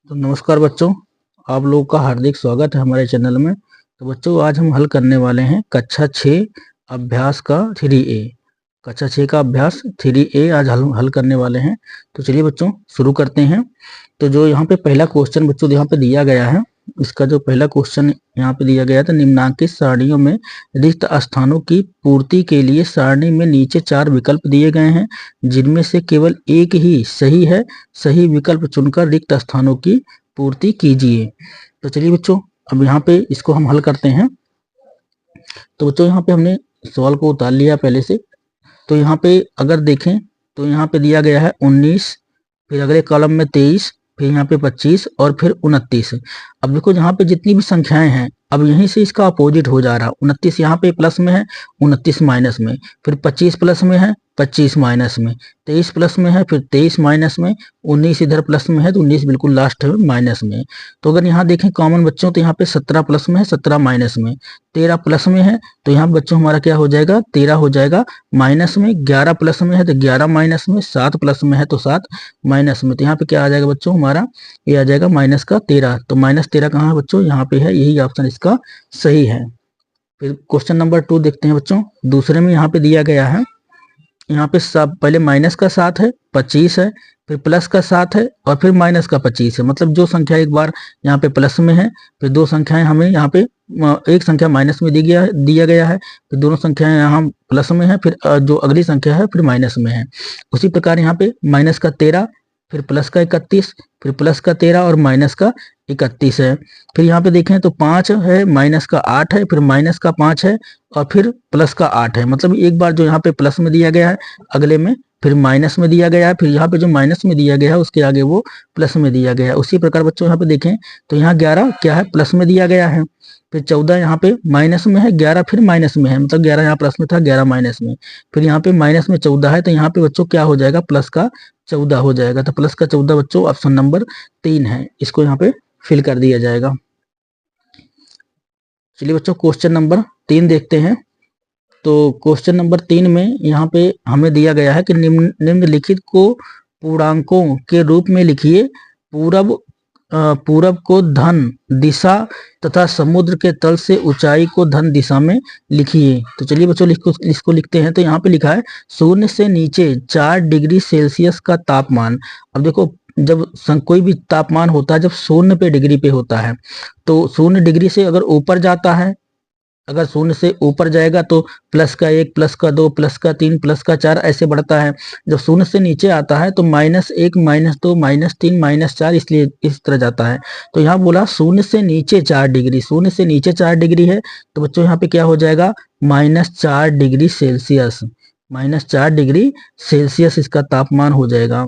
तो नमस्कार बच्चों, आप लोगों का हार्दिक स्वागत है हमारे चैनल में। तो बच्चों, आज हम हल करने वाले हैं कक्षा 6 अभ्यास का 3A। कक्षा 6 का अभ्यास 3A आज हल करने वाले हैं। तो चलिए बच्चों शुरू करते हैं। तो जो यहाँ पे पहला क्वेश्चन बच्चों यहाँ पे दिया गया है, इसका जो पहला क्वेश्चन यहाँ पे दिया गया था, निम्नांकित सारणियों में रिक्त स्थानों की पूर्ति के लिए सारणी में नीचे 4 विकल्प दिए गए हैं, जिनमें से केवल एक ही सही है। सही विकल्प चुनकर रिक्त स्थानों की पूर्ति कीजिए। तो चलिए बच्चों, अब यहाँ पे इसको हम हल करते हैं। तो बच्चों यहाँ पे हमने सवाल को उतार लिया पहले से। तो यहाँ पे अगर देखें तो यहाँ पे दिया गया है 19, फिर अगले कॉलम में 23, फिर यहाँ पे 25 और फिर 29। अब देखो यहाँ पे जितनी भी संख्याएं हैं, अब यहीं से इसका अपोजिट हो जा रहा है। 29 यहाँ पे प्लस में है, 29 माइनस में, फिर 25 प्लस में है, 25 माइनस में, 23 प्लस में है, फिर 23 माइनस में, 19 इधर प्लस में है तो 19 बिल्कुल लास्ट है माइनस में। तो अगर यहाँ देखें कॉमन बच्चों, तो यहाँ पे 17 प्लस में है, 17 माइनस में, 13 प्लस में है, तो यहाँ बच्चों हमारा क्या हो जाएगा, 13 हो जाएगा माइनस में। 11 प्लस में है तो 11 माइनस में, 7 प्लस में है तो 7 माइनस में। तो यहाँ पे क्या आ जाएगा बच्चों, हमारा ये आ जाएगा माइनस का 13। तो माइनस 13 कहाँ है बच्चों, यहाँ पे है, यही ऑप्शन इसका सही है। फिर क्वेश्चन नंबर 2 देखते हैं बच्चों। दूसरे में यहाँ पे दिया गया है, यहाँ पे सब पहले माइनस का 7 है, 25 है, फिर प्लस का 7 है और फिर माइनस का 25 है। मतलब जो संख्या एक बार यहाँ पे प्लस में है, फिर दो संख्याएं हमें यहाँ पे एक संख्या माइनस में दिया गया है, फिर दोनों संख्याएं यहाँ प्लस में है, फिर जो अगली संख्या है फिर माइनस में है। उसी प्रकार यहाँ पे माइनस का 13, फिर प्लस का 31, फिर प्लस का 13 और माइनस का 31 है। फिर यहाँ पे देखें तो 5 है, माइनस का 8 है, फिर माइनस का 5 है और फिर प्लस का 8 है। मतलब एक बार जो यहाँ पे प्लस में दिया गया है, अगले में फिर माइनस में दिया गया है, फिर यहाँ पे जो माइनस में दिया गया है उसके आगे वो प्लस में दिया गया है। उसी प्रकार बच्चों यहाँ पे देखें तो यहाँ 11 क्या है, प्लस में दिया गया है, फिर 14 यहाँ पे माइनस में है, 11 फिर माइनस में है। मतलब 11 यहाँ प्लस में था, 11 माइनस में, फिर यहाँ पे माइनस में 14 है, तो यहाँ पे बच्चों क्या हो जाएगा, प्लस का 14 हो जाएगा। तो प्लस का 14 बच्चों ऑप्शन नंबर 3 है, इसको यहाँ पे फिल कर दिया जाएगा। चलिए बच्चों क्वेश्चन नंबर 3 देखते हैं। तो क्वेश्चन नंबर 3 में यहाँ पे हमें दिया गया है कि निम्नलिखित को पूर्णांकों के रूप में लिखिए। पूरब पूरब को धन दिशा तथा समुद्र के तल से ऊंचाई को धन दिशा में लिखिए। तो चलिए बच्चों इसको लिखते हैं। तो यहाँ पे लिखा है शून्य से नीचे 4 डिग्री सेल्सियस का तापमान। अब देखो जब कोई भी तापमान होता है, जब शून्य पे डिग्री पे होता है, तो शून्य डिग्री से अगर ऊपर जाता है, अगर शून्य से ऊपर जाएगा तो प्लस का 1, प्लस का 2, प्लस का 3, प्लस का 4 ऐसे बढ़ता है। जब शून्य से नीचे आता है तो -1, -2, -3, -4 इसलिए इस तरह जाता है। तो यहाँ बोला शून्य से नीचे 4 डिग्री, शून्य से नीचे 4 डिग्री है, तो बच्चों यहाँ पे क्या हो जाएगा, -4 डिग्री सेल्सियस, -4 डिग्री सेल्सियस इसका तापमान हो जाएगा।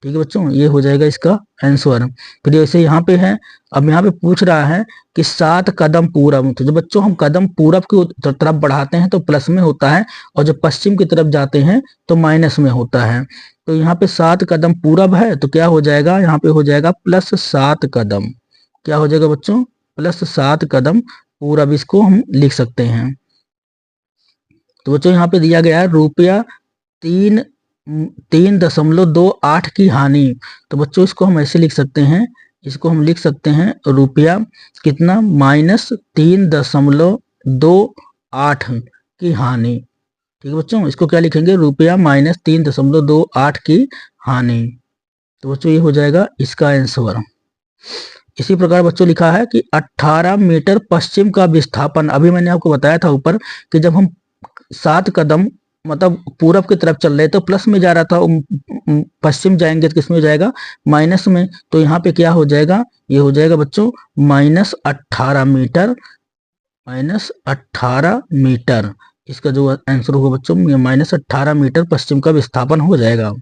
ठीक है बच्चों, ये हो जाएगा इसका आंसर। फिर जैसे यहाँ पे है, अब यहाँ पे पूछ रहा है कि 7 कदम पूरब। तो जब बच्चों हम कदम पूरब की तरफ बढ़ाते हैं तो प्लस में होता है, और जब पश्चिम की तरफ जाते हैं तो माइनस में होता है। तो यहाँ पे 7 कदम पूरब है, तो क्या हो जाएगा, यहाँ पे हो जाएगा +7 कदम। क्या हो जाएगा बच्चों, +7 कदम पूरब, इसको हम लिख सकते हैं। तो बच्चों यहाँ पे दिया गया है रुपया 3.28 की हानि। तो बच्चों इसको हम ऐसे लिख सकते हैं, इसको हम लिख सकते हैं रुपया कितना, -3.28 की हानि। ठीक है बच्चों, इसको क्या लिखेंगे, रुपया -3.28 की हानि। तो बच्चों ये हो जाएगा इसका आंसर। इसी प्रकार बच्चों लिखा है कि 18 मीटर पश्चिम का विस्थापन। अभी मैंने आपको बताया था ऊपर कि जब हम 7 कदम मतलब पूरब की तरफ चल रहे तो प्लस में जा रहा था, पश्चिम जाएंगे तो किसमें जाएगा, माइनस में। तो यहाँ पे क्या हो जाएगा, ये हो जाएगा बच्चों -18 मीटर, -18 मीटर इसका जो आंसर होगा बच्चों, -18 मीटर पश्चिम का विस्थापन हो जाएगा।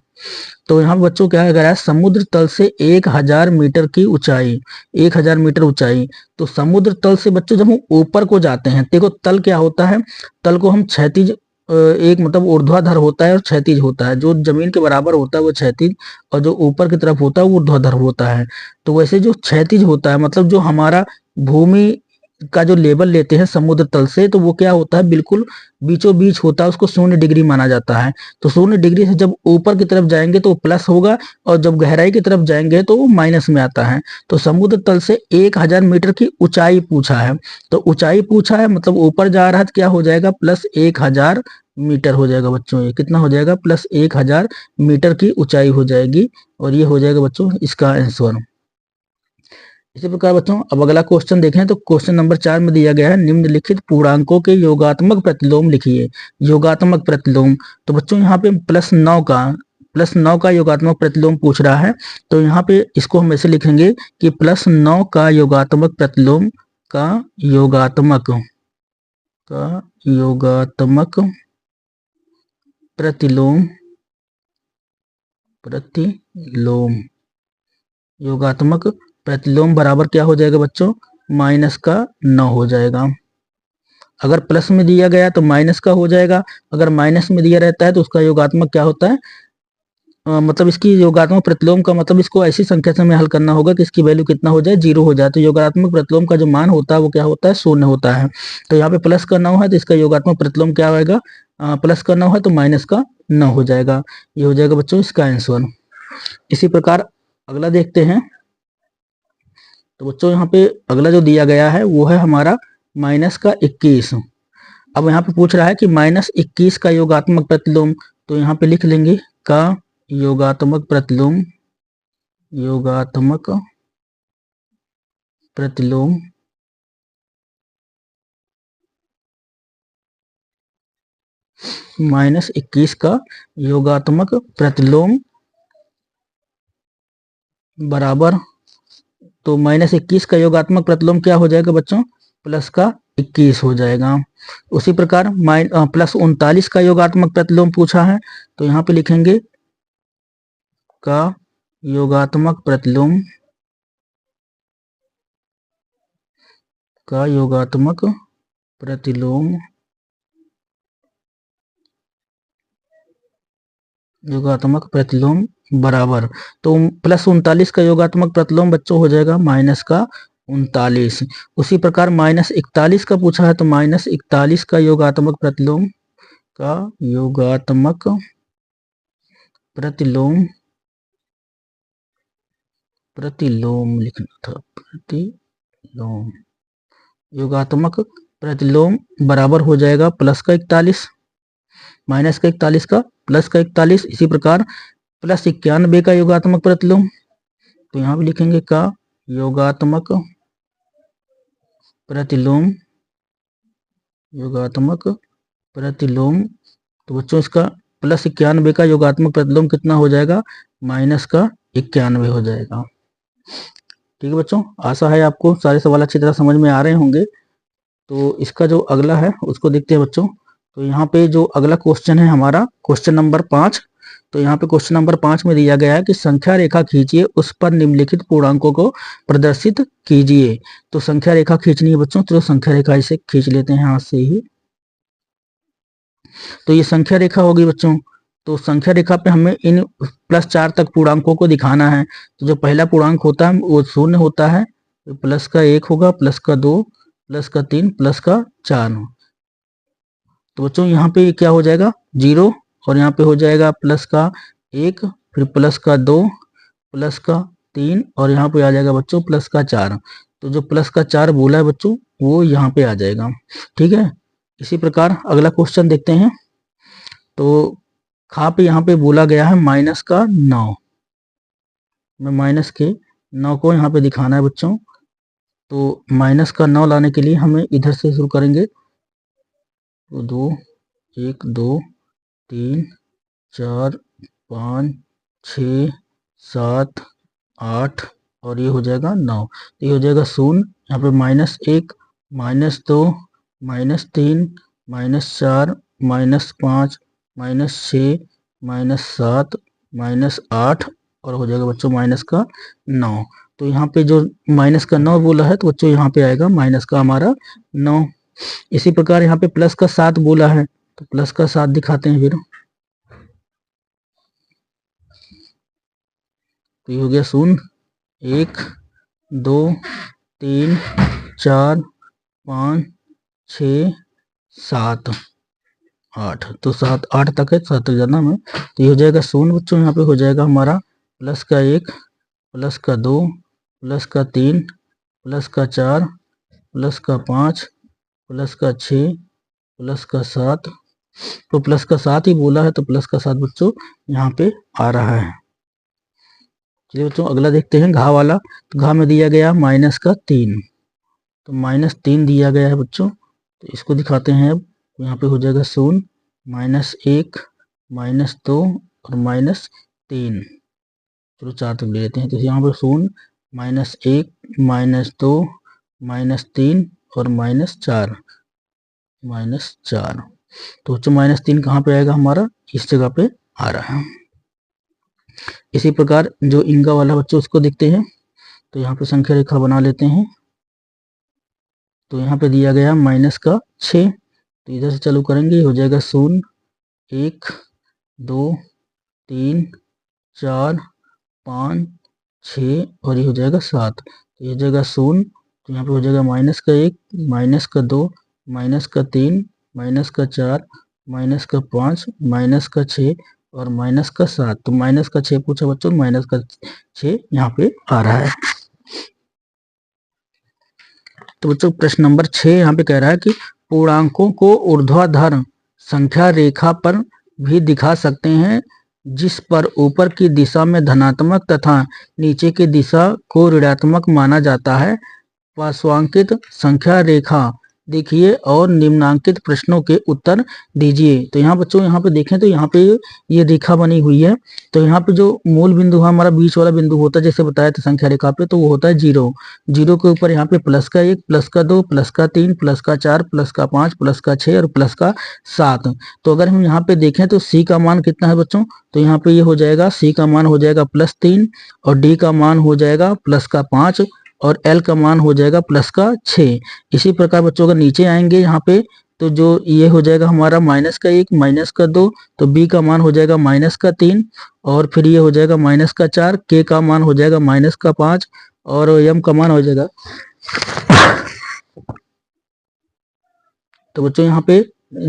तो यहाँ बच्चों क्या है, समुद्र तल से 1000 मीटर की ऊंचाई, 1000 मीटर ऊंचाई। तो समुद्र तल से बच्चों जब हम ऊपर को जाते हैं, देखो तल क्या होता है, तल को हम क्षैतिज, एक मतलब ऊर्ध्वाधर होता है और क्षैतिज होता है। जो जमीन के बराबर होता है वो क्षैतिज, और जो ऊपर की तरफ होता है वो ऊर्ध्वाधर होता है। तो वैसे जो क्षैतिज होता है, मतलब जो हमारा भूमि का जो लेवल लेते हैं समुद्र तल से, तो वो क्या होता है, बिल्कुल बीचों बीच होता है, उसको 0 डिग्री माना जाता है। तो 0 डिग्री से जब ऊपर की तरफ जाएंगे तो प्लस होगा, और जब गहराई की तरफ जाएंगे तो वो माइनस में आता है। तो समुद्र तल से 1000 मीटर की ऊंचाई पूछा है, तो ऊंचाई पूछा है मतलब ऊपर जा रहा है, तो क्या हो जाएगा, +1000 मीटर हो जाएगा बच्चों। ये कितना हो जाएगा, +1000 मीटर की ऊंचाई हो जाएगी, और ये हो जाएगा बच्चों इसका आंसर। इसी प्रकार बच्चों अब अगला क्वेश्चन देखें, तो क्वेश्चन नंबर 4 में दिया गया है, निम्नलिखित पूर्णांकों के योगात्मक प्रतिलोम लिखिए। योगात्मक प्रतिलोम, तो बच्चों यहाँ पे +9 का योगात्मक प्रतिलोम पूछ रहा है। तो यहाँ पे इसको हम ऐसे लिखेंगे कि +9 का योगात्मक प्रतिलोम का योगात्मक प्रतिलोम प्रतिलोम योगात्मक प्रतिलोम बराबर क्या हो जाएगा बच्चों, -9 हो जाएगा। अगर प्लस में दिया गया तो माइनस का हो जाएगा, अगर माइनस में दिया रहता है तो उसका योगात्मक क्या होता है, मतलब इसकी योगात्मक प्रतिलोम का मतलब इसको ऐसी संख्या से हमें हल करना होगा कि इसकी वैल्यू कितना हो जाए, 0 हो जाए। तो योगात्मक प्रतिलोम का जो मान होता है वो क्या होता है, 0 होता है। तो यहाँ पे प्लस का 9 है तो इसका योगात्मक प्रतिलोम क्या आएगा, प्लस का 9 है तो माइनस का 9 हो जाएगा। ये हो जाएगा बच्चों इसका आंसर। इसी प्रकार अगला देखते हैं, तो बच्चों यहाँ पे अगला जो दिया गया है वो है हमारा -21। अब यहाँ पे पूछ रहा है कि -21 का योगात्मक प्रतिलोम, तो यहाँ पे लिख लेंगे का योगात्मक प्रतिलोम -21 का योगात्मक प्रतिलोम बराबर, तो -21 का योगात्मक प्रतिलोम क्या हो जाएगा बच्चों, +21 हो जाएगा। उसी प्रकार +39 का योगात्मक प्रतिलोम पूछा है, तो यहाँ पे लिखेंगे का योगात्मक प्रतिलोम बराबर, तो +39 का योगात्मक प्रतिलोम बच्चों हो जाएगा -39। उसी प्रकार -41 का पूछा है, तो -41 का योगात्मक प्रतिलोम लिखना था, प्रतिलोम योगात्मक प्रतिलोम बराबर हो जाएगा +41, -41 का +41। इसी प्रकार +91 का योगात्मक प्रतिलोम, तो यहाँ भी लिखेंगे का योगात्मक प्रतिलोम, तो बच्चों इसका +91 का योगात्मक प्रतिलोम कितना हो जाएगा, -91 हो जाएगा। ठीक है बच्चों, आशा है आपको सारे सवाल अच्छी तरह समझ में आ रहे होंगे। तो इसका जो अगला है उसको देखते हैं बच्चों। तो यहाँ पे जो अगला क्वेश्चन है हमारा क्वेश्चन नंबर 5। तो यहाँ पे क्वेश्चन नंबर 5 में दिया गया है कि संख्या रेखा खींचिए, उस पर निम्नलिखित पूर्णांकों को प्रदर्शित कीजिए। तो संख्या रेखा खींचनी है बच्चों, तो संख्या रेखा इसे खींच लेते हैं हाथ से ही। तो ये संख्या रेखा होगी बच्चों। तो संख्या रेखा पे हमें इन +4 तक पूर्णांकों को दिखाना है। तो जो पहला पूर्णांक होता है वो 0 होता है, तो प्लस का 1 होगा, प्लस का 2, प्लस का 3, प्लस का 4। तो बच्चों यहाँ पे क्या हो जाएगा 0, और यहाँ पे हो जाएगा प्लस का 1, फिर प्लस का 2, प्लस का 3, और यहाँ पे आ जाएगा बच्चों प्लस का 4। तो जो प्लस का 4 बोला है बच्चों वो यहाँ पे आ जाएगा। ठीक है, इसी प्रकार अगला क्वेश्चन देखते हैं। तो खा पे यहाँ पे बोला गया है -9, में -9 को यहाँ पे दिखाना है बच्चों। तो -9 लाने के लिए हमें इधर से शुरू करेंगे। तो 2, 1, 2, 3, 4, 5, 6, 7, 8, और ये हो जाएगा 9। तो ये हो जाएगा 0, यहाँ पे -1, -2, -3, -4, -5, -6, -7, -8, और हो जाएगा बच्चों माइनस का 9। तो यहाँ पे जो माइनस का 9 बोला है, तो बच्चों यहाँ पे आएगा माइनस का हमारा 9। इसी प्रकार यहाँ पे प्लस का 7 बोला है, तो प्लस का 7 दिखाते हैं फिर। तो ये हो गया 0, 1, 2, 3, 4, 5 6 7 8, तो 7 8 तक है, 7 तक जाना में, तो ये हो जाएगा 0 बच्चों। यहाँ पे हो जाएगा हमारा प्लस का 1 प्लस का 2 प्लस का 3 प्लस का 4 प्लस का 5 प्लस का 6 प्लस का 7, तो प्लस का 7 ही बोला है, तो प्लस का 7 बच्चों यहाँ पे आ रहा है। चलिए बच्चों अगला देखते हैं घा वाला। तो घा में दिया गया माइनस का 3, तो -3 दिया गया है बच्चों, तो इसको दिखाते हैं। अब यहाँ पे हो जाएगा 0 -1 -2 और -3, चलो 4 तक ले लेते हैं। तो यहाँ पे 0 -1 -2 -3 और -4, तो बच्चों -3 कहाँ पे आएगा हमारा, इस जगह पे आ रहा है। इसी प्रकार जो इंगा वाला बच्चों उसको देखते हैं। तो यहाँ पे संख्या रेखा बना लेते हैं। तो यहाँ पे दिया गया माइनस का 6, तो इधर से चालू करेंगे, हो जाएगा 0 1 2 3 4 5 6 और ये हो जाएगा 7, तो ये हो जाएगा 0, तो यहाँ पे हो जाएगा माइनस का 1 माइनस का 2 माइनस का 3 माइनस का 4 माइनस का 5 माइनस का 6 और माइनस का 7, तो माइनस का 6 पूछा बच्चों, माइनस का 6 यहाँ पे आ रहा है। तो बच्चों प्रश्न नंबर 6 यहाँ पे कह रहा है कि पूर्णांकों को ऊर्ध्वाधर संख्या रेखा पर भी दिखा सकते हैं, जिस पर ऊपर की दिशा में धनात्मक तथा नीचे की दिशा को ऋणात्मक माना जाता है। पार्श्वांकित संख्या रेखा देखिए और निम्नांकित प्रश्नों के उत्तर दीजिए। तो यहाँ बच्चों यहाँ पे देखें तो यहाँ पे ये रेखा बनी हुई है, तो यहाँ पे जो मूल बिंदु है हमारा, बीच वाला बिंदु होता है, जैसे बताया था संख्या रेखा पे, तो वो होता है 0। 0 के ऊपर यहाँ पे प्लस का 1 प्लस का 2 प्लस का 3 प्लस का 4 प्लस का 5 प्लस का 6 और प्लस का 7। तो अगर हम यहाँ पे देखें तो सी का मान कितना है बच्चों, तो यहाँ पे ये हो जाएगा, सी का मान हो जाएगा +3 और डी का मान हो जाएगा प्लस का 5 और एल का मान हो जाएगा प्लस का 6। इसी प्रकार बच्चों अगर नीचे आएंगे यहाँ पे, तो जो ये हो जाएगा हमारा माइनस का 1 माइनस का 2, तो बी का मान हो जाएगा माइनस का 3 और फिर ये हो जाएगा माइनस का 4, के का मान हो जाएगा माइनस का 5 और एम का मान हो जाएगा। तो बच्चों यहाँ पे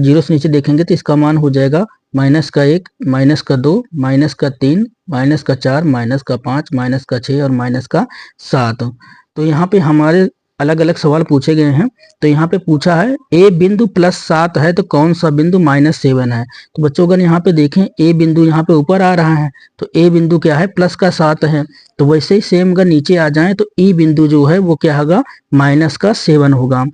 0 से नीचे देखेंगे तो इसका मान हो जाएगा माइनस का 1 माइनस का 2 माइनस का 3 माइनस का 4 माइनस का 5 माइनस का 6 और माइनस का 7। तो यहाँ पे हमारे अलग अलग सवाल पूछे गए हैं। तो यहाँ पे पूछा है ए बिंदु +7 है तो कौन सा बिंदु -7 है। तो बच्चों अगर यहाँ पे देखें ए बिंदु यहाँ पे ऊपर आ रहा है, तो ए बिंदु क्या है, प्लस का 7 है। तो वैसे ही सेम अगर नीचे आ जाए तो ई बिंदु जो है वो क्या होगा, -7 होगा।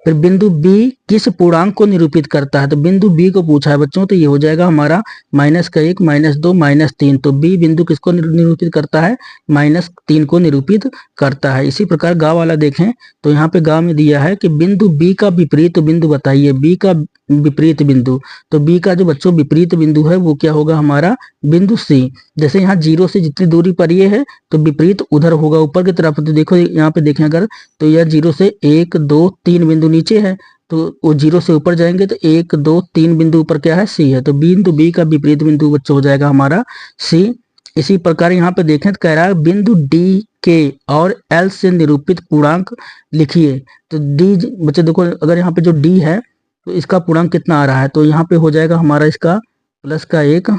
फिर बिंदु बी किस पूर्णांक को निरूपित करता है, तो बिंदु बी को पूछा है बच्चों, तो ये हो जाएगा हमारा -1 -2 -3। तो बी बिंदु किसको निरूपित करता है, -3 को निरूपित करता है। इसी प्रकार गा वाला देखें तो यहाँ पे गा में दिया है कि बिंदु बी का विपरीत बिंदु बताइए, बी का विपरीत बिंदु। तो बी का जो बच्चों विपरीत बिंदु है वो क्या होगा हमारा, बिंदु सी। जैसे यहाँ 0 से जितनी दूरी पर ये है तो विपरीत उधर होगा ऊपर की तरफ। तो देखो यहाँ पे देखें अगर, तो यह 0 से 1 2 3 बिंदु नीचे है, तो वो 0 से ऊपर जाएंगे तो 1 2 3 बिंदु ऊपर क्या है, सी है। तो बिंदु बी का विपरीत बिंदु बच्चों हो जाएगा हमारा सी। इसी प्रकार यहाँ पे देखें तो कह रहा है बिंदु डी के और एल से निरूपित पूर्णांक लिखिए। तो डी बच्चे देखो अगर यहाँ पे जो डी है तो इसका पूर्णांक कितना आ रहा है, तो यहाँ पे हो जाएगा हमारा इसका +1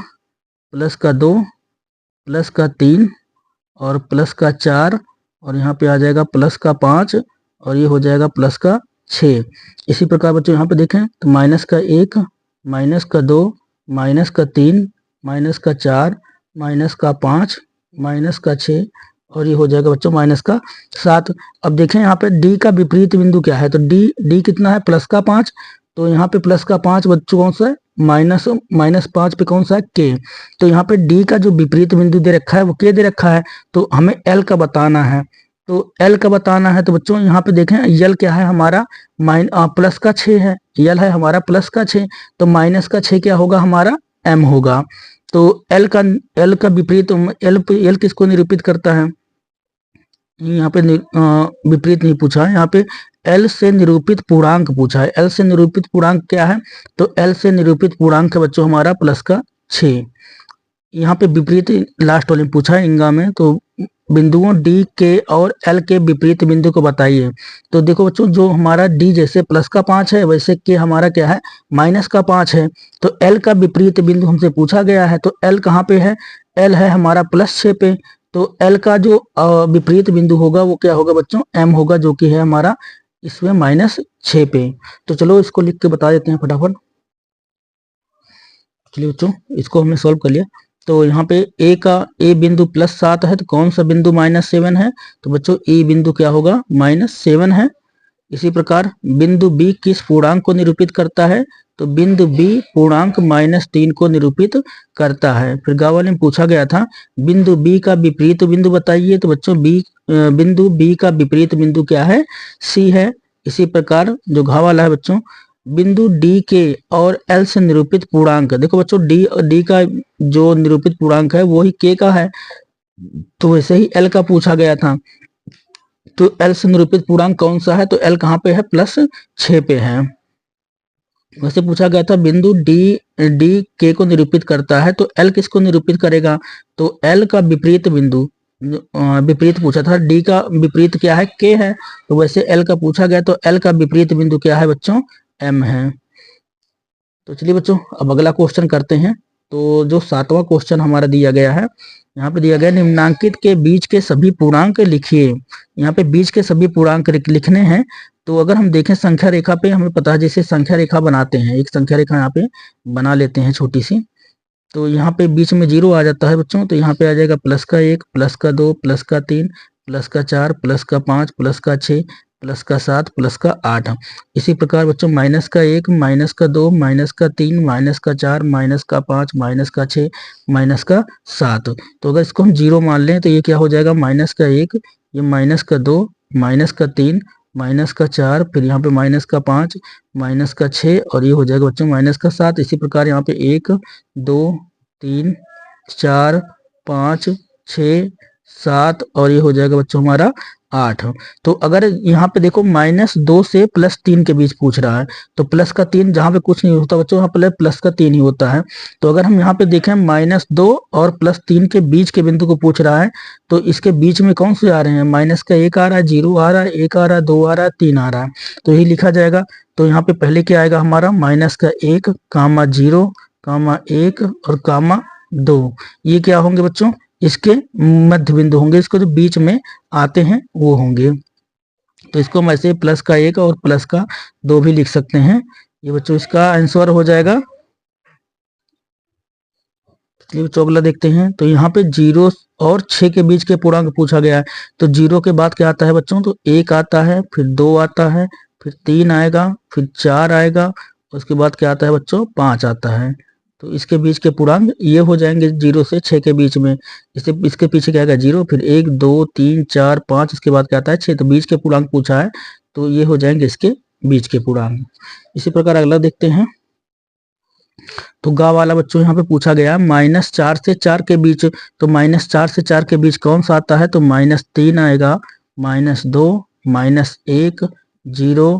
+2 +3 और +4 और यहाँ पे आ जाएगा +5 और ये हो जाएगा +6। इसी प्रकार बच्चों यहाँ पे देखें तो -1 -2 -3 -4 -5 -6 और ये हो जाएगा बच्चों -7। अब देखें यहाँ पे डी का विपरीत बिंदु क्या है, तो डी कितना है, +5। तो यहाँ पे +5 बच्चों कौन सा है, -5 पे कौन सा है, के। तो यहाँ पे डी का जो विपरीत बिंदु दे रखा है वो के दे रखा है, तो हमें एल का बताना है। तो एल का बताना है तो बच्चों यहाँ पे देखें यल क्या है हमारा, +6 है, यल है हमारा +6, तो -6 क्या होगा हमारा, एम होगा। तो एल का विपरीत, एल किसको निरूपित करता है, यहाँ पे विपरीत नहीं पूछा है, यहाँ पे एल से निरूपित पूर्णांक पूछा है। एल से निरूपित पूर्णांक क्या है, तो एल से निरूपित पूर्णांक है बच्चों हमारा +6। यहाँ पे विपरीत लास्ट वाले पूछा है इंगा में, तो बिंदुओं डी के और एल के विपरीत बिंदु को बताइए। तो देखो बच्चों, जो हमारा डी जैसे प्लस का 5 है, वैसे के हमारा क्या है, माइनस का 5 है। तो एल का विपरीत बिंदु हमसे पूछा गया है, तो एल कहाँ पे है, एल है हमारा +6 पे। तो एल का जो विपरीत बिंदु होगा वो क्या होगा बच्चों, एम होगा, जो कि है हमारा इसमें -6 पे। तो चलो इसको लिख के बता देते हैं फटाफट। चलिए बच्चों, इसको हमने सॉल्व कर लिया। तो यहाँ पे ए बिंदु +7 है, तो कौन सा बिंदु -7 है, तो बच्चों ए बिंदु क्या होगा, -7 है। इसी प्रकार बिंदु बी किस पूर्णांक को निरूपित करता है, तो बिंदु बी पूर्णांक -3 को निरूपित करता है। फिर गाँव वाले में पूछा गया था बिंदु बी का विपरीत बिंदु बताइए, तो बच्चों बिंदु बी का विपरीत बिंदु क्या है, सी है। इसी प्रकार जो घाव वाला है बच्चों, बिंदु डी के और एल से निरूपित पूर्णांक, देखो बच्चों डी का जो निरूपित पूर्णांक है वो ही के का है, तो वैसे ही एल का पूछा गया था। तो एल से निरूपित पूर्णांक कौन सा है, तो एल कहाँ पे है, +6 पे है। वैसे पूछा गया था बिंदु डी डी के को निरूपित करता है, तो एल किसको निरूपित करेगा, तो एल का विपरीत बिंदु, विपरीत पूछा था, डी का विपरीत क्या है, के है। तो वैसे एल का पूछा गया, तो एल का विपरीत बिंदु क्या है बच्चों, एम है। तो चलिए बच्चों, अब अगला क्वेश्चन करते हैं। तो जो 7वां क्वेश्चन हमारा दिया गया है, यहाँ पे दिया गया निम्नांकित के बीच के सभी पूर्णांक लिखिए। यहाँ पे बीच के सभी पूर्णांक लिखने हैं। तो अगर हम देखें संख्या रेखा पे, हमें पता है जैसे संख्या रेखा बनाते हैं, एक संख्या रेखा यहाँ पे बना लेते हैं छोटी सी। तो यहाँ पे बीच में 0 आ जाता है बच्चों, तो यहाँ पे आ जाएगा +1, +2, +3, +4, +5, +6, +7, +8। इसी प्रकार बच्चों -1, -2, -3, -4, -5, -6, -7। तो अगर इसको हम 0 मान लें तो ये क्या हो जाएगा, -1, ये -2, -3, -4, फिर यहाँ पे -5, -6, और ये हो जाएगा बच्चों -7। इसी प्रकार यहाँ पे 1, 2, 3, 4, 5, 6, 7, और ये हो जाएगा बच्चों हमारा 8। तो अगर यहाँ पे देखो -2 से +3 के बीच पूछ रहा है, तो प्लस का 3 जहाँ पे कुछ नहीं होता बच्चों, यहाँ पे प्लस का 3 ही होता है। तो अगर हम यहाँ पे देखें -2 और +3 के बीच के बिंदु को पूछ रहा है, तो इसके बीच में कौन से आ रहे हैं, -1 आ रहा है, 0 आ रहा है, 1 आ रहा है, 2 आ रहा है, 3 आ रहा है। तो यही लिखा जाएगा। तो यहाँ पे पहले क्या आएगा हमारा, -1, -0, -1 और -2, ये क्या होंगे बच्चों, इसके मध्य बिंदु होंगे, इसको जो बीच में आते हैं वो होंगे। तो इसको हम ऐसे +1 और +2 भी लिख सकते हैं। ये बच्चों इसका आंसर हो जाएगा। चलिए बच्चों अगला देखते हैं। तो यहाँ पे 0 और 6 के बीच के पूर्णांक पूछा गया है। तो 0 के बाद क्या आता है बच्चों, तो 1 आता है, फिर 2 आता है, फिर 3 आएगा, फिर 4 आएगा, उसके बाद क्या आता है बच्चों, 5 आता है। तो इसके बीच के पूर्णांक ये हो जाएंगे 0 से 6 के बीच में। इसके पीछे क्या आएगा, 0, फिर 1, 2, 3, 4, 5, इसके बाद क्या आता है 6। तो बीच के पूर्णांक पूछा है, तो ये हो जाएंगे इसके बीच के पूर्णांक। इसी प्रकार अगला देखते हैं। तो गा वाला बच्चों यहाँ पे पूछा गया -4 से 4 के बीच। तो -4 से 4 के बीच कौन सा आता है, तो -3 आएगा, -2, -1, 0,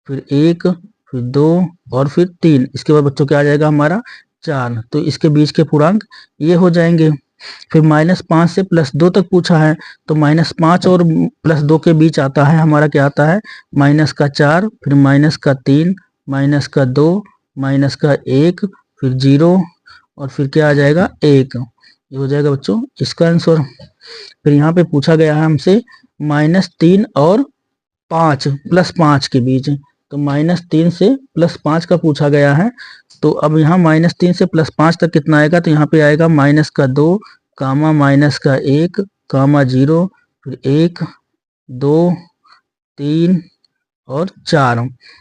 फिर 1, फिर 2 और फिर 3। इसके बाद बच्चों क्या आ जाएगा हमारा 4। तो इसके बीच के पूर्णांक ये हो जाएंगे। फिर -5 से +2 तक पूछा है। तो -5 और +2 के बीच आता है हमारा, क्या आता है, -4, फिर -3, -2, -1, फिर 0, और फिर क्या आ जाएगा 1। ये हो जाएगा बच्चों इसका आंसर। फिर यहाँ पे पूछा गया है हमसे -3 और 5 +5 के बीच। तो -3 से +5 का पूछा गया है। तो अब यहाँ -3 से +5 तक कितना आएगा, तो यहाँ पे आएगा -2, -1, 0, फिर 1, 2, 3 और 4।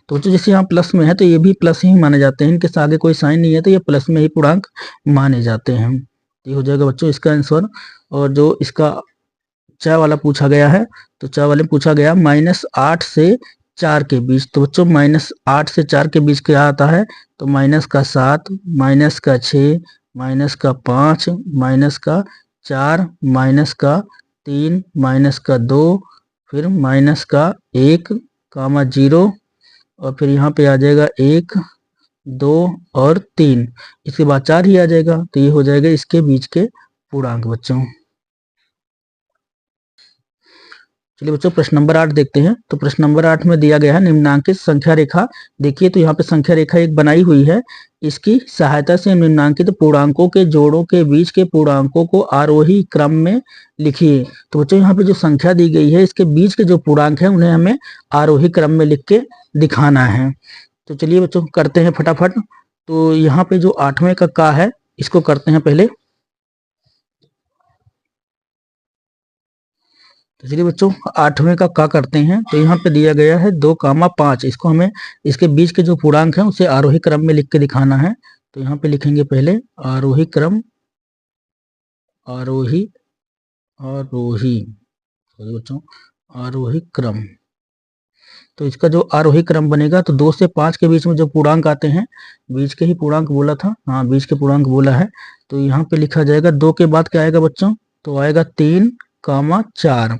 तो बच्चों जैसे यहाँ प्लस में है तो ये भी प्लस ही माने जाते हैं, इनके आगे कोई साइन नहीं है, तो ये प्लस में ही पूर्णांक माने जाते हैं। ये हो जाएगा बच्चों इसका आंसर। और जो इसका चा वाला पूछा गया है, तो चा वाले पूछा गया -8 से 4 के बीच। तो बच्चों -8 से 4 के बीच क्या आता है, तो -7, -6, -5, -4, -3, -2, फिर -1, 0, और फिर यहाँ पे आ जाएगा 1, 2 और 3। इसके बाद 4 ही आ जाएगा। तो ये हो जाएगा इसके बीच के पूर्णांक बच्चों। चलिए बच्चों प्रश्न नंबर 8 देखते हैं। तो प्रश्न नंबर 8 में दिया गया है निम्नांकित संख्या रेखा। देखिए तो यहाँ पे संख्या रेखा एक बनाई हुई है। इसकी सहायता से निम्नांकित पूर्णांकों के जोड़ों के बीच के पूर्णांकों को आरोही क्रम में लिखिए। तो बच्चों यहाँ पे जो संख्या दी गई है इसके बीच के जो पूर्णांक है उन्हें हमें आरोही क्रम में लिख के दिखाना है। तो चलिए बच्चों करते हैं फटाफट। तो यहाँ पे जो 8वें का है इसको करते हैं पहले। तो चलिए बच्चों 8वें का करते हैं। तो यहाँ पे दिया गया है 2,5। इसको हमें इसके बीच के जो पूर्णांक है उसे आरोही क्रम में लिख के दिखाना है। तो यहाँ पे लिखेंगे पहले आरोही क्रम, आरोही आरोही सॉरी बच्चों आरोही क्रम। तो इसका जो आरोही क्रम बनेगा तो 2 से 5 के बीच में जो पूर्णांक आते हैं, बीच के ही पूर्णांक बोला था, हाँ बीच के पूर्णांक बोला है। तो यहाँ पे लिखा जाएगा 2 के बाद क्या आएगा बच्चों, तो आएगा 3,4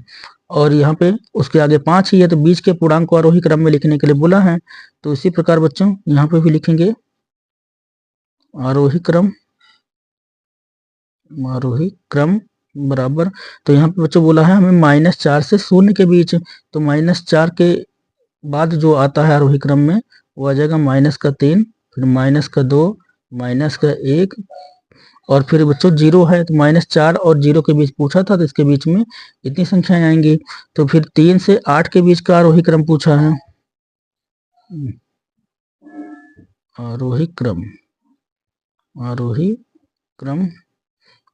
और यहाँ पे उसके आगे 5 ही है तो बीच के पूर्णांक को आरोही क्रम में लिखने के लिए बोला है। तो इसी प्रकार बच्चों यहाँ पे भी लिखेंगे आरोही क्रम, आरोही क्रम बराबर। तो यहाँ पे बच्चों बोला है हमें -4 से 0 के बीच। तो -4 के बाद जो आता है आरोही क्रम में वो आ जाएगा -3, फिर -2, -1 और फिर बच्चों 0 है तो -4 और 0 के बीच पूछा था तो इसके बीच में इतनी संख्याएं आएंगी। तो फिर 3 से 8 के बीच का आरोही क्रम पूछा है, आरोही क्रम, आरोही क्रम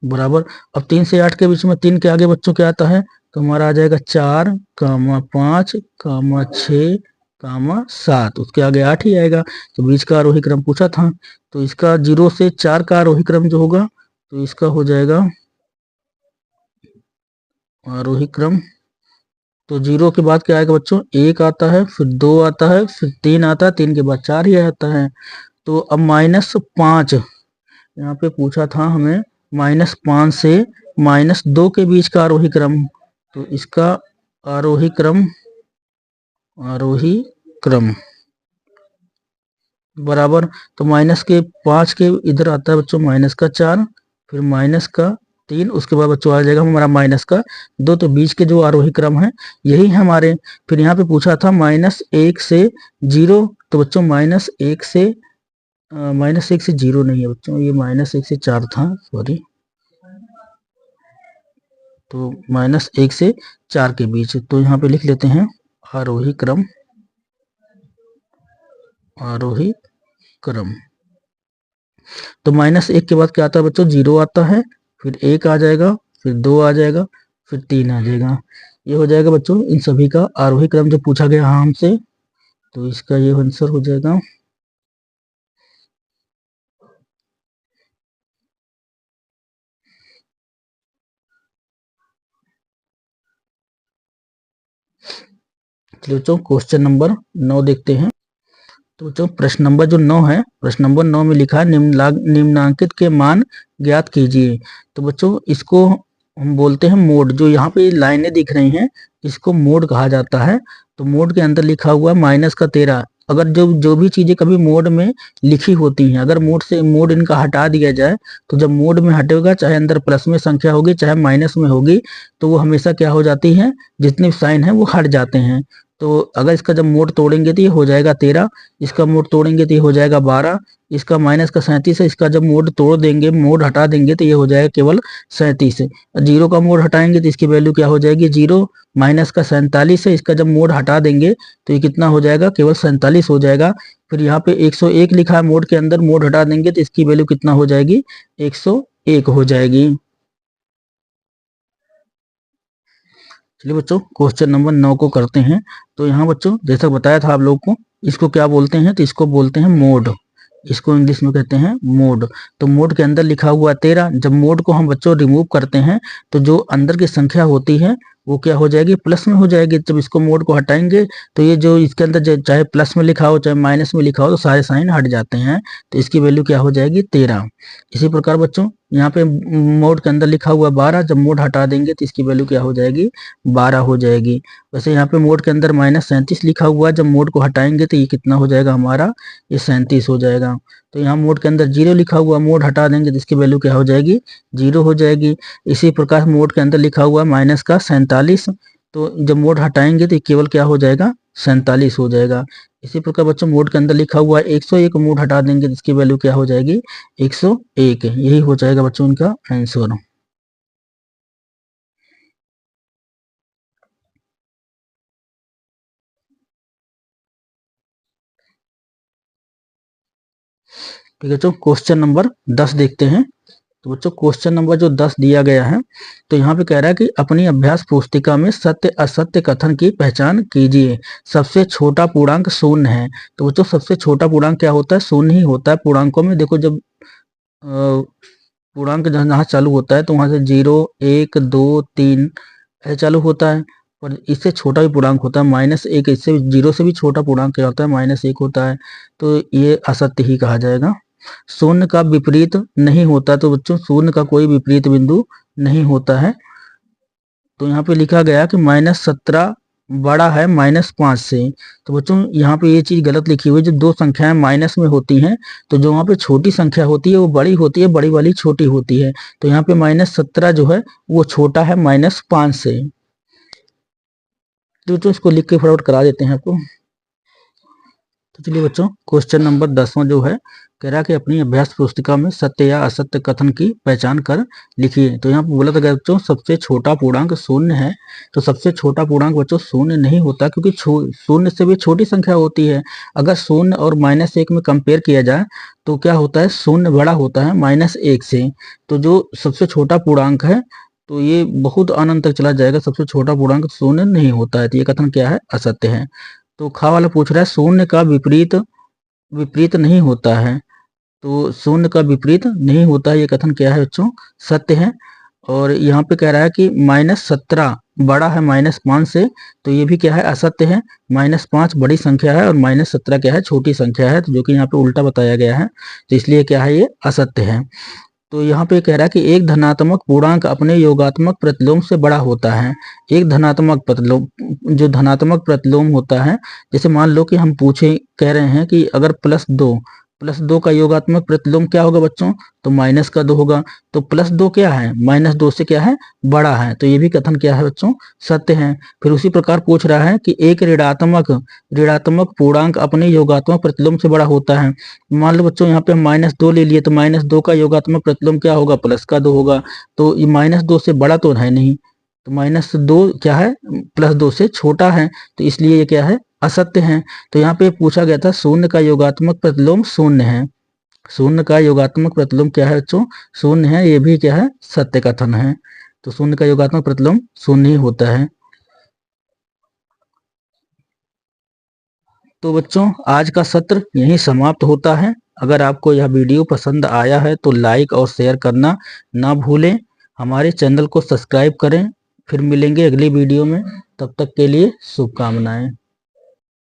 बराबर। अब 3 से 8 के बीच में 3 के आगे बच्चों क्या आता है, तो हमारा आ जाएगा 4, 5, 6, 7, उसके आगे 8 ही आएगा। तो बीच का आरोही क्रम पूछा था। तो इसका 0 से 4 का आरोही क्रम जो होगा तो इसका हो जाएगा आरोही क्रम। तो 0 के बाद क्या आएगा बच्चों, 1 आता है, फिर 2 आता है, फिर 3 आता है, 3 के बाद 4 ही आता है। तो अब -5 यहाँ पे पूछा था हमें, -5 से -2 के बीच का आरोही क्रम। तो इसका आरोही क्रम, आरोही क्रम बराबर। तो -5 के इधर आता है बच्चों -4, फिर -3, उसके बाद बच्चों आ जाएगा हमारा -2। तो बीच के जो आरोही क्रम है यही है हमारे। फिर यहाँ पे पूछा था -1 से 0। तो बच्चों -1 से -1 से 0 नहीं है बच्चों, ये -1 से 4 था, सॉरी। तो -1 से 4 के बीच। तो यहाँ पे लिख लेते हैं आरोही क्रम, आरोही क्रम। तो -1 के बाद क्या आता है बच्चों, 0 आता है, फिर 1 आ जाएगा, फिर 2 आ जाएगा, फिर 3 आ जाएगा। ये हो जाएगा बच्चों इन सभी का आरोही क्रम जो पूछा गया हमसे। तो इसका ये आंसर हो जाएगा। चलिए बच्चों क्वेश्चन नंबर 9 देखते हैं। तो बच्चों प्रश्न नंबर जो 9 है, प्रश्न नंबर 9 में लिखा है निम्नांकित के मान ज्ञात कीजिए। तो बच्चों इसको हम बोलते हैं मोड। जो यहाँ पे लाइनें दिख रही हैं इसको मोड कहा जाता है। तो मोड के अंदर लिखा हुआ -13। अगर जो भी चीजें कभी मोड में लिखी होती हैं, अगर मोड इनका हटा दिया जाए तो जब मोड में हटेगा, चाहे अंदर प्लस में संख्या होगी चाहे माइनस में होगी, तो वो हमेशा क्या हो जाती है, जितने साइन है वो हट जाते हैं। तो अगर इसका जब मोड तोड़ेंगे तो ये हो जाएगा 13, इसका मोड तोड़ेंगे तो ये हो जाएगा 12, इसका माइनस का 37 है, इसका जब मोड तोड़ देंगे, मोड हटा देंगे तो ये हो जाएगा केवल 37 है। 0 का मोड हटाएंगे तो इसकी वैल्यू क्या हो जाएगी, 0, माइनस का 47 है, इसका जब मोड हटा देंगे तो ये कितना हो जाएगा, केवल 47 हो जाएगा। फिर यहाँ पे 101 लिखा है मोड के अंदर, मोड हटा देंगे तो इसकी वैल्यू कितना हो जाएगी, 101 हो जाएगी। चलिए बच्चों क्वेश्चन नंबर 9 को करते हैं। तो यहाँ बच्चों जैसा बताया था आप लोग को, इसको क्या बोलते हैं, तो इसको बोलते हैं मोड, इसको इंग्लिश में कहते हैं मोड। तो मोड के अंदर लिखा हुआ 13। जब मोड को हम बच्चों रिमूव करते हैं तो जो अंदर की संख्या होती है वो क्या हो जाएगी, प्लस में हो जाएगी। जब इसको मोड को हटाएंगे तो ये जो इसके अंदर चाहे प्लस में लिखा हो चाहे माइनस में लिखा हो तो सारे साइन हट जाते हैं। तो इसकी वैल्यू क्या हो जाएगी, 13। इसी प्रकार बच्चों यहाँ पे मोड के अंदर लिखा हुआ 12, जब मोड हटा देंगे तो इसकी वैल्यू क्या हो जाएगी, 12 हो जाएगी। वैसे यहाँ पे मोड के अंदर -37 लिखा हुआ है, जब मोड को हटाएंगे तो ये कितना हो जाएगा हमारा, ये 37 हो जाएगा। तो यहाँ मोड के अंदर 0 लिखा हुआ, मोड हटा देंगे तो इसकी वैल्यू क्या हो जाएगी, 0 हो जाएगी। इसी प्रकार मोड के अंदर लिखा हुआ -47, तो जब मोड हटाएंगे तो केवल क्या हो जाएगा, 47 हो जाएगा। इसी प्रकार बच्चों मोड के अंदर लिखा हुआ है 101 मोड हटा देंगे तो इसकी वैल्यू क्या हो जाएगी, 101। यही हो जाएगा बच्चों उनका आंसर। ठीक है बच्चों, क्वेश्चन नंबर 10 देखते हैं। तो बच्चों क्वेश्चन नंबर जो 10 दिया गया है, तो यहाँ पे कह रहा है कि अपनी अभ्यास पुस्तिका में सत्य असत्य कथन की पहचान कीजिए। सबसे छोटा पूर्णांक शून्य है। तो बच्चों सबसे छोटा पूर्णांक क्या होता है, शून्य ही होता है। पूर्णांकों में देखो, जब पूर्णांक जहाँ चालू होता है तो वहां से 0, 1, 2, 3 ऐसे चालू होता है। और इससे छोटा भी पूर्णांक होता है -1। इससे 0 से भी छोटा पूर्णांक क्या होता है, -1 होता है। तो ये असत्य ही कहा जाएगा। शून्य का विपरीत नहीं होता। तो बच्चों शून्य का कोई विपरीत बिंदु नहीं होता है। तो यहाँ पे लिखा गया कि -17 बड़ा है -5 से। तो बच्चों यहाँ पे ये चीज गलत लिखी हुई है। जो दो संख्याएं माइनस में होती हैं तो जो वहाँ पे छोटी संख्या होती है वो बड़ी होती है, बड़ी वाली छोटी होती है। तो यहाँ पे -17 जो है वो छोटा है -5 से। तो इसको लिख के फटाफट करा देते हैं आपको। तो चलिए बच्चों क्वेश्चन नंबर 10वां जो है, कह रहा है कि अपनी अभ्यास पुस्तिका में सत्य या असत्य कथन की पहचान कर लिखिए। तो यहाँ पर बोला था बच्चों सबसे छोटा पूर्णांक शून्य है। तो सबसे छोटा पूर्णांक बच्चों शून्य नहीं होता, क्योंकि शून्य से भी छोटी संख्या होती है। अगर शून्य और -1 में कंपेयर किया जाए तो क्या होता है, शून्य बड़ा होता है -1 से। तो जो सबसे छोटा पूर्णांक है तो ये बहुत अनंत तक चला जाएगा। सबसे छोटा पूर्णांक शून्य नहीं होता है। तो ये कथन क्या है, असत्य है। तो खा वाला पूछ रहा है शून्य का विपरीत विपरीत नहीं होता है। तो शून्य का विपरीत नहीं होता है, ये कथन क्या है बच्चों, सत्य है। और यहाँ पे कह रहा है कि -17 बड़ा है -5 से। तो ये भी क्या है, असत्य है। -5 बड़ी संख्या है और -17 क्या है, छोटी संख्या है। तो जो कि यहाँ पे उल्टा बताया गया है, तो इसलिए क्या है, ये असत्य है। तो यहाँ पे कह रहा है कि एक धनात्मक पूर्णांक अपने योगात्मक प्रतिलोम से बड़ा होता है। एक धनात्मक प्रतिलोम, जो धनात्मक प्रतिलोम होता है, जैसे मान लो कि हम कह रहे हैं कि अगर +2 का योगात्मक प्रतिलोम क्या होगा बच्चों, तो -2 होगा। तो +2 क्या है, -2 से क्या है, बड़ा है। तो ये भी कथन क्या है बच्चों, सत्य है। फिर उसी प्रकार पूछ रहा है कि एक ऋणात्मक पूर्णांक अपने योगात्मक प्रतिलोम से बड़ा होता है। मान लो बच्चों यहाँ पे हम -2 ले लिए, तो -2 का योगात्मक प्रतिलोम क्या होगा, +2 होगा। तो ये -2 से बड़ा तो है नहीं। तो -2 क्या है, +2 से छोटा है। तो इसलिए ये क्या है, असत्य है। तो यहाँ पे पूछा गया था शून्य का योगात्मक प्रतिलोम शून्य है। शून्य का योगात्मक प्रतिलोम क्या है बच्चों, शून्य है। ये भी क्या है, सत्य कथन है। तो शून्य का योगात्मक प्रतिलोम शून्य ही होता है। तो बच्चों आज का सत्र यहीं समाप्त होता है। अगर आपको यह वीडियो पसंद आया है तो लाइक और शेयर करना ना भूलें। हमारे चैनल को सब्सक्राइब करें। फिर मिलेंगे अगली वीडियो में, तब तक के लिए शुभकामनाएं।